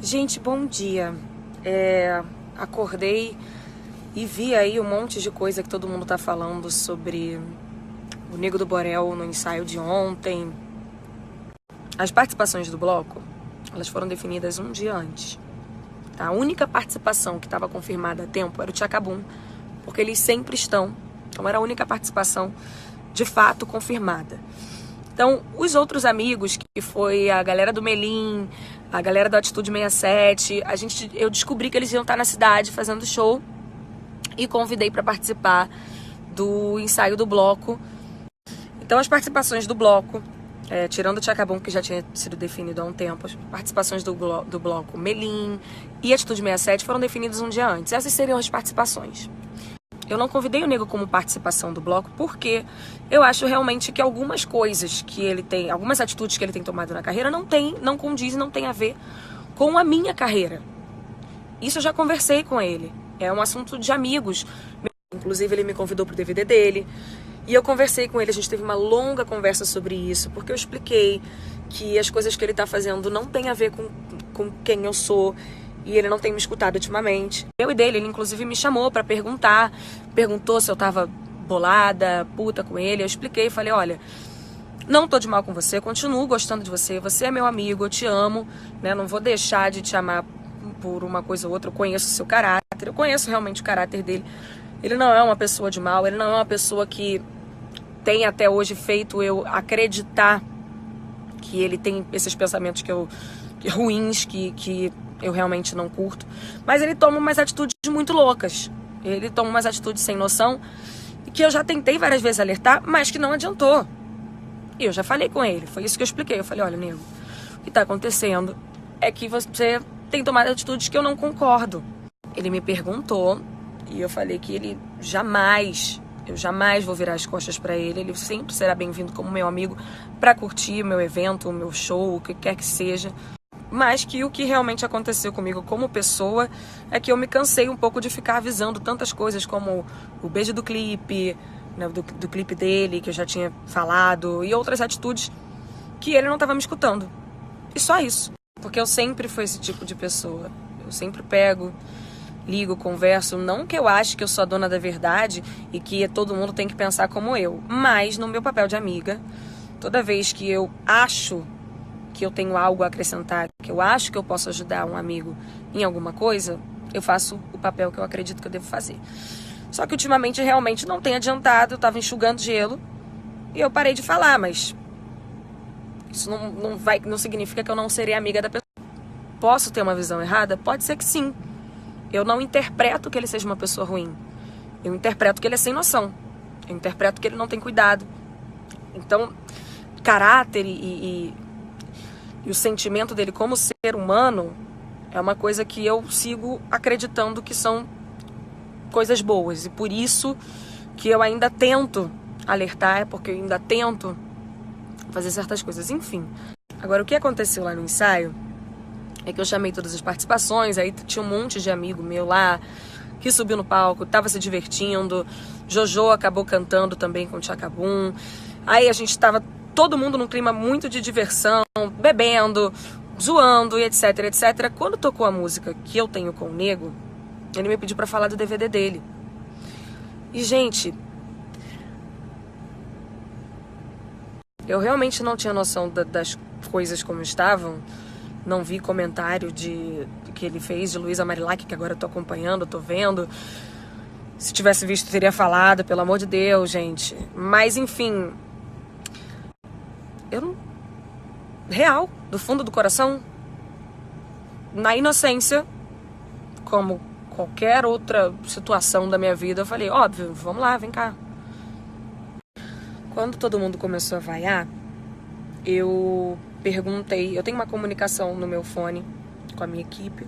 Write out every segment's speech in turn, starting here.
Gente, bom dia. Acordei e vi aí um monte de coisa que todo mundo tá falando sobre o Nego do Borel no ensaio de ontem. As participações do bloco, elas foram definidas um dia antes. Tá? A única participação que estava confirmada a tempo era o Tchacabum, porque eles sempre estão. Então era a única participação de fato confirmada. Então, os outros amigos, que foi a galera do Melim, a galera do Atitude 67, eu descobri que eles iam estar na cidade fazendo show e convidei para participar do ensaio do bloco. Então, as participações do bloco, tirando o Tchacabum, que já tinha sido definido há um tempo, as participações do bloco Melim e Atitude 67 foram definidas um dia antes. Essas seriam as participações. Eu não convidei o Nego como participação do bloco porque eu acho realmente que algumas coisas que ele tem, algumas atitudes que ele tem tomado na carreira não condizem, não tem a ver com a minha carreira. Isso eu já conversei com ele. É um assunto de amigos. Inclusive ele me convidou pro DVD dele e eu conversei com ele, a gente teve uma longa conversa sobre isso, porque eu expliquei que as coisas que ele tá fazendo não tem a ver com quem eu sou. E ele não tem me escutado ultimamente. Eu e dele, ele inclusive me chamou pra perguntou se eu tava bolada, puta com ele. Eu expliquei, falei, olha, não tô de mal com você, continuo gostando de você, você é meu amigo, eu te amo, né? Não vou deixar de te amar por uma coisa ou outra, eu conheço o seu caráter, eu conheço realmente o caráter dele. Ele não é uma pessoa de mal, ele não é uma pessoa que tem até hoje feito eu acreditar que ele tem esses pensamentos ruins que eu realmente não curto. Mas ele toma umas atitudes muito loucas. Ele toma umas atitudes sem noção que eu já tentei várias vezes alertar, mas que não adiantou. E eu já falei com ele, foi isso que eu expliquei. Eu falei, olha, Nego, o que tá acontecendo é que você tem tomado atitudes que eu não concordo. Ele me perguntou e eu falei que eu jamais vou virar as costas pra ele. Ele sempre será bem-vindo como meu amigo pra curtir meu evento, o meu show, o que quer que seja. Mas que o que realmente aconteceu comigo como pessoa é que eu me cansei um pouco de ficar avisando tantas coisas como o beijo do clipe, né, do clipe dele, que eu já tinha falado, e outras atitudes que ele não estava me escutando. E só isso. Porque eu sempre fui esse tipo de pessoa. Eu sempre pego, ligo, converso. Não que eu ache que eu sou a dona da verdade e que todo mundo tem que pensar como eu. Mas no meu papel de amiga, toda vez que eu acho que eu tenho algo a acrescentar, que eu acho que eu posso ajudar um amigo em alguma coisa, eu faço o papel que eu acredito que eu devo fazer. Só que ultimamente realmente não tem adiantado, eu tava enxugando gelo e eu parei de falar, mas isso não significa que eu não serei amiga da pessoa. Posso ter uma visão errada? Pode ser que sim. Eu não interpreto que ele seja uma pessoa ruim. Eu interpreto que ele é sem noção. Eu interpreto que ele não tem cuidado. Então, caráter e o sentimento dele como ser humano é uma coisa que eu sigo acreditando que são coisas boas. E por isso que eu ainda tento alertar, porque eu ainda tento fazer certas coisas. Enfim, agora o que aconteceu lá no ensaio é que eu chamei todas as participações, aí tinha um monte de amigo meu lá que subiu no palco, tava se divertindo, Jojo acabou cantando também com o Tchacabum. Aí a gente tava todo mundo num clima muito de diversão, bebendo, zoando e etc, etc. Quando tocou a música que eu tenho com o Nego, ele me pediu pra falar do DVD dele. E, gente, eu realmente não tinha noção das coisas como estavam. Não vi comentário que ele fez de Luísa Marilac, que agora eu tô acompanhando, tô vendo. Se tivesse visto, teria falado, pelo amor de Deus, gente. Mas, enfim, real, do fundo do coração, na inocência, como qualquer outra situação da minha vida, eu falei, óbvio, vamos lá, vem cá. Quando todo mundo começou a vaiar, eu perguntei, eu tenho uma comunicação no meu fone com a minha equipe,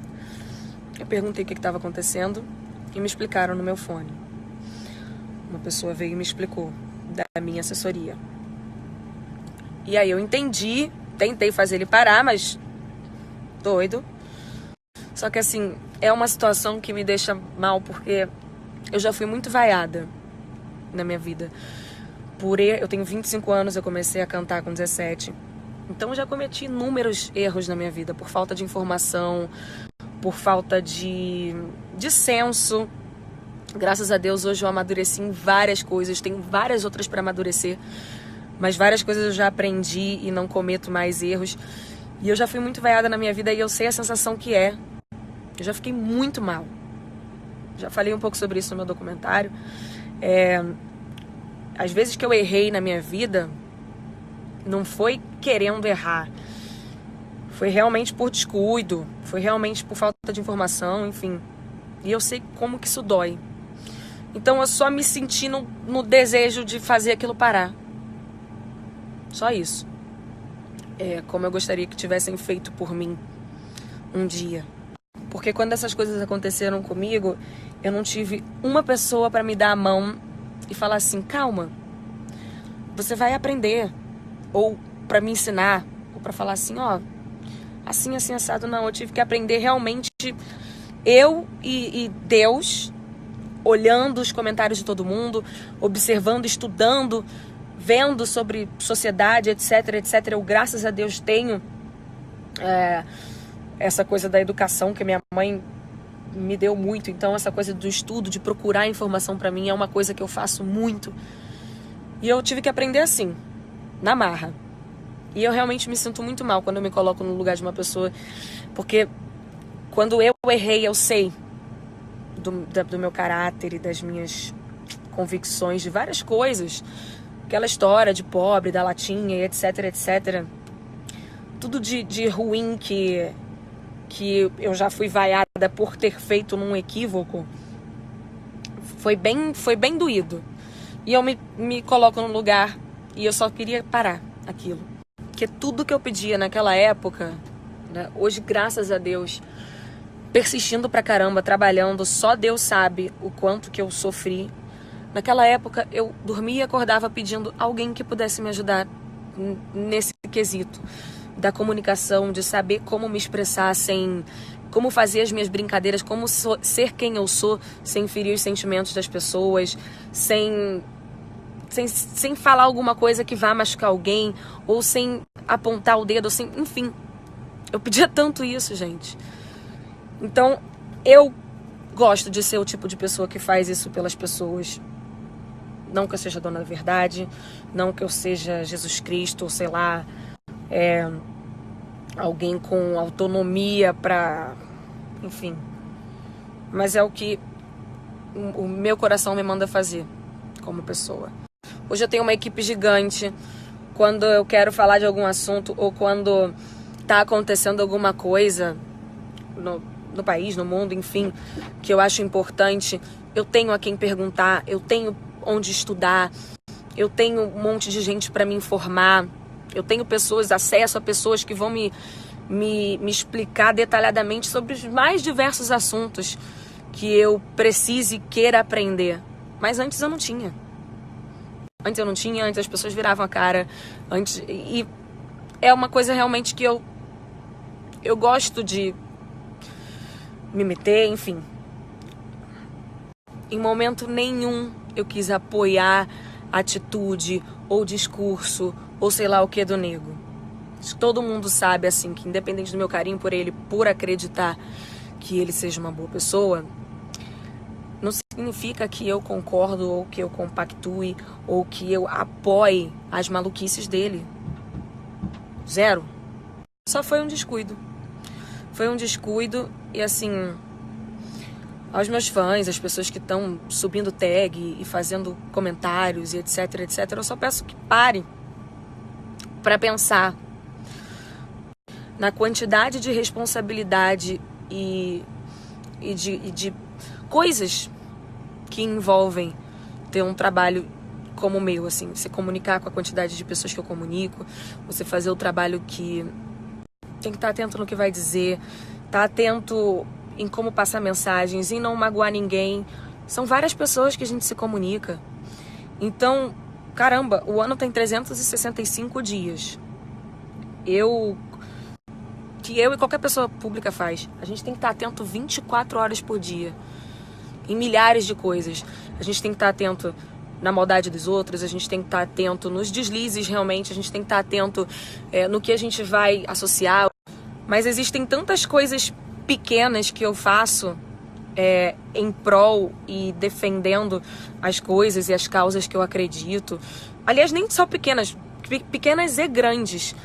eu perguntei o que estava acontecendo e me explicaram no meu fone. Uma pessoa veio e me explicou, da minha assessoria. E aí eu entendi, tentei fazer ele parar, mas doido. Só que assim, é uma situação que me deixa mal, porque eu já fui muito vaiada na minha vida. Eu tenho 25 anos, eu comecei a cantar com 17. Então eu já cometi inúmeros erros na minha vida, por falta de informação, por falta de senso. Graças a Deus hoje eu amadureci em várias coisas, tenho várias outras para amadurecer, mas várias coisas eu já aprendi e não cometo mais erros. E eu já fui muito vaiada na minha vida e eu sei a sensação que é. Eu já fiquei muito mal. Já falei um pouco sobre isso no meu documentário. Às vezes que eu errei na minha vida, não foi querendo errar. Foi realmente por descuido, foi realmente por falta de informação, enfim. E eu sei como que isso dói. Então eu só me senti no desejo de fazer aquilo parar. Só isso. Como eu gostaria que tivessem feito por mim um dia. Porque quando essas coisas aconteceram comigo, eu não tive uma pessoa para me dar a mão e falar assim, calma, você vai aprender. Ou para me ensinar, ou para falar assim, ó, assim, assim, assado. Não, eu tive que aprender realmente, eu e Deus, olhando os comentários de todo mundo, observando, estudando, vendo sobre sociedade, etc, etc. Eu, graças a Deus, tenho essa coisa da educação que minha mãe me deu muito. Então, essa coisa do estudo, de procurar informação para mim, é uma coisa que eu faço muito. E eu tive que aprender assim, na marra. E eu realmente me sinto muito mal quando eu me coloco no lugar de uma pessoa, porque quando eu errei, eu sei do meu caráter e das minhas convicções, de várias coisas, aquela história de pobre, da latinha, e etc, etc. Tudo de ruim que eu já fui vaiada por ter feito num equívoco, foi bem doído. E eu me coloco no lugar e eu só queria parar aquilo. Porque tudo que eu pedia naquela época, né, hoje, graças a Deus, persistindo pra caramba, trabalhando, só Deus sabe o quanto que eu sofri. Naquela época, eu dormia e acordava pedindo alguém que pudesse me ajudar nesse quesito da comunicação, de saber como me expressar sem... como fazer as minhas brincadeiras, como ser quem eu sou, sem ferir os sentimentos das pessoas, sem falar alguma coisa que vá machucar alguém, ou sem apontar o dedo, sem, enfim. Eu pedia tanto isso, gente. Então, eu gosto de ser o tipo de pessoa que faz isso pelas pessoas. Não que eu seja dona da verdade, não que eu seja Jesus Cristo, ou sei lá, alguém com autonomia pra... enfim. Mas é o que o meu coração me manda fazer como pessoa. Hoje eu tenho uma equipe gigante. Quando eu quero falar de algum assunto ou quando tá acontecendo alguma coisa no país, no mundo, enfim, que eu acho importante, eu tenho a quem perguntar, eu tenho onde estudar, eu tenho um monte de gente para me informar, eu tenho acesso a pessoas que vão me explicar detalhadamente sobre os mais diversos assuntos que eu precise e queira aprender. Mas antes eu não tinha. Antes as pessoas viravam a cara. E é uma coisa realmente que eu gosto de me meter, enfim. Em momento nenhum eu quis apoiar atitude ou discurso ou sei lá o que do nego. Todo mundo sabe, assim, que independente do meu carinho por ele, por acreditar que ele seja uma boa pessoa, não significa que eu concordo ou que eu compactue ou que eu apoie as maluquices dele. Zero. Só foi um descuido. Foi um descuido e, assim, aos meus fãs, as pessoas que estão subindo tag e fazendo comentários e etc, etc, eu só peço que parem para pensar na quantidade de responsabilidade e de coisas que envolvem ter um trabalho como o meu, assim, você comunicar com a quantidade de pessoas que eu comunico, você fazer o trabalho que tem que estar atento no que vai dizer, estar atento em como passar mensagens, em não magoar ninguém. São várias pessoas que a gente se comunica. Então, caramba, o ano tem 365 dias. Que eu e qualquer pessoa pública faz. A gente tem que estar atento 24 horas por dia. Em milhares de coisas. A gente tem que estar atento na maldade dos outros, a gente tem que estar atento nos deslizes realmente, a gente tem que estar atento no que a gente vai associar. Mas existem tantas coisas pequenas que eu faço em prol e defendendo as coisas e as causas que eu acredito. Aliás, nem só pequenas, pequenas e grandes.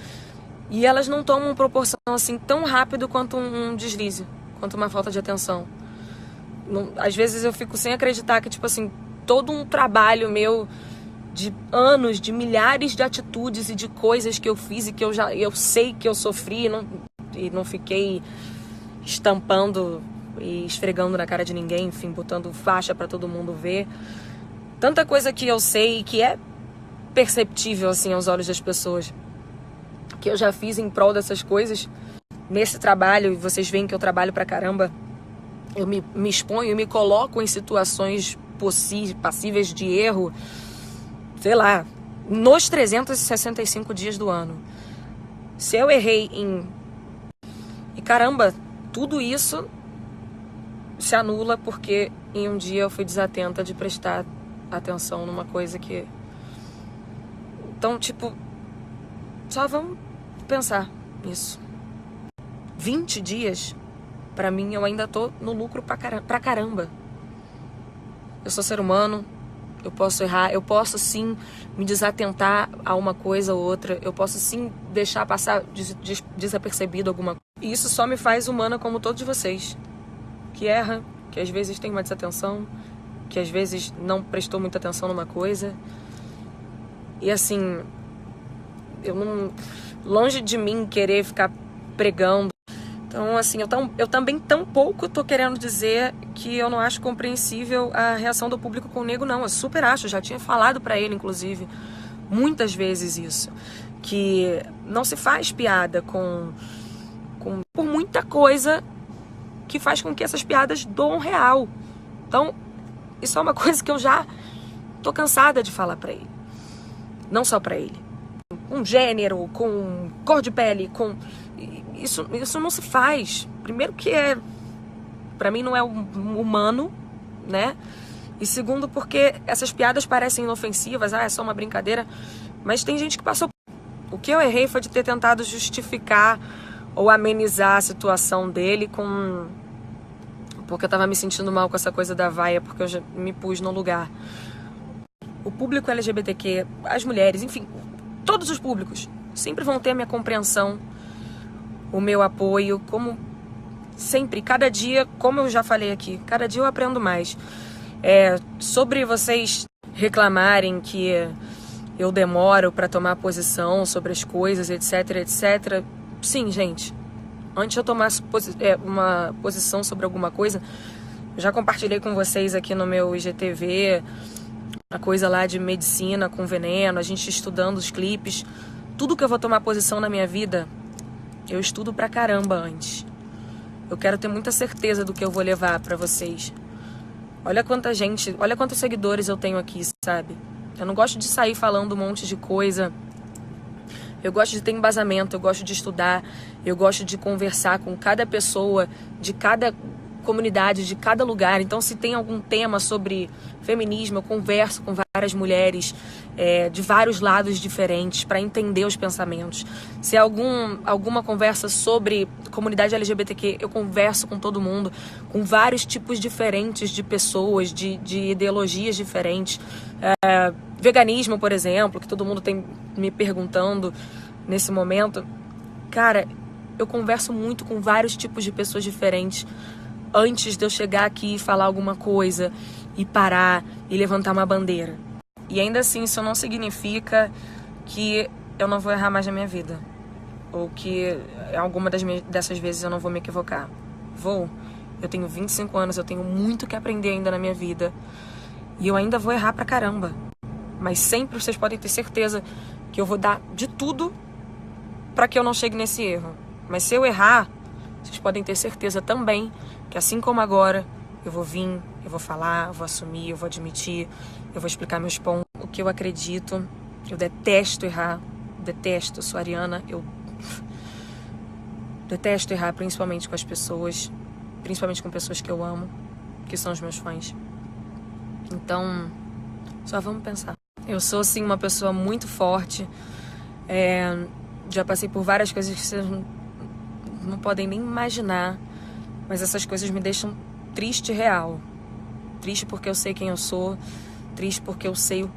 E elas não tomam proporção assim tão rápido quanto um deslize, quanto uma falta de atenção. Às vezes eu fico sem acreditar que, tipo assim, todo um trabalho meu de anos, de milhares de atitudes e de coisas que eu fiz e que eu sei que eu sofri e não fiquei estampando e esfregando na cara de ninguém, enfim, botando faixa pra todo mundo ver. Tanta coisa que eu sei e que é perceptível, assim, aos olhos das pessoas, que eu já fiz em prol dessas coisas nesse trabalho, e vocês veem que eu trabalho pra caramba. Eu me exponho, me coloco em situações passíveis de erro, sei lá, nos 365 dias do ano. Se eu errei E caramba, tudo isso se anula porque em um dia eu fui desatenta de prestar atenção numa coisa que... Então, tipo, só vamos pensar nisso. 20 dias, pra mim, eu ainda tô no lucro pra caramba. Eu sou ser humano, eu posso errar, eu posso sim me desatentar a uma coisa ou outra, eu posso sim deixar passar desapercebido alguma coisa. E isso só me faz humana como todos vocês, que erra, que às vezes tem uma desatenção, que às vezes não prestou muita atenção numa coisa. E assim, longe de mim querer ficar pregando. Então, assim, eu também tampouco tô querendo dizer que eu não acho compreensível a reação do público com o nego, não. Eu super acho, já tinha falado pra ele, inclusive, muitas vezes isso. Que não se faz piada por muita coisa que faz com que essas piadas doam real. Então, isso é uma coisa que eu já tô cansada de falar pra ele. Não só pra ele. Com gênero, com cor de pele, com... Isso não se faz. Primeiro que pra mim não é humano, né? E segundo porque essas piadas parecem inofensivas, é só uma brincadeira. Mas tem gente que passou... O que eu errei foi de ter tentado justificar ou amenizar a situação dele porque eu tava me sentindo mal com essa coisa da vaia, porque eu já me pus no lugar. O público LGBTQ, as mulheres, enfim, todos os públicos sempre vão ter a minha compreensão, o meu apoio, como sempre, cada dia, como eu já falei aqui, cada dia eu aprendo mais. Sobre vocês reclamarem que eu demoro pra tomar posição sobre as coisas, etc, etc. Sim, gente, antes de eu tomar uma posição sobre alguma coisa, eu já compartilhei com vocês aqui no meu IGTV, a coisa lá de medicina com veneno, a gente estudando os clipes. Tudo que eu vou tomar posição na minha vida, eu estudo pra caramba antes. Eu quero ter muita certeza do que eu vou levar pra vocês. Olha quanta gente, olha quantos seguidores eu tenho aqui, sabe? Eu não gosto de sair falando um monte de coisa. Eu gosto de ter embasamento, eu gosto de estudar, eu gosto de conversar com cada pessoa, de cada comunidade, de cada lugar. Então, se tem algum tema sobre feminismo, eu converso com várias mulheres de vários lados diferentes para entender os pensamentos. Se é alguma conversa sobre comunidade LGBTQ, eu converso com todo mundo, com vários tipos diferentes de pessoas, de ideologias diferentes. Veganismo, por exemplo, que todo mundo tem me perguntando nesse momento. Cara, eu converso muito com vários tipos de pessoas diferentes antes de eu chegar aqui e falar alguma coisa e parar e levantar uma bandeira. E ainda assim, isso não significa que eu não vou errar mais na minha vida. Ou que alguma dessas vezes eu não vou me equivocar. Vou. Eu tenho 25 anos, eu tenho muito que aprender ainda na minha vida. E eu ainda vou errar pra caramba. Mas sempre vocês podem ter certeza que eu vou dar de tudo pra que eu não chegue nesse erro. Mas se eu errar, vocês podem ter certeza também que assim como agora, eu vou vir, eu vou falar, eu vou assumir, eu vou admitir, eu vou explicar meus pontos, o que eu acredito. Eu detesto errar, detesto, sou ariana, eu detesto errar, principalmente com as pessoas, principalmente com pessoas que eu amo, que são os meus fãs. Então, Só vamos pensar. Eu sou, sim, uma pessoa muito forte. Já passei por várias coisas que vocês não podem nem imaginar. Mas essas coisas me deixam triste real. Triste porque eu sei quem eu sou. Triste porque eu sei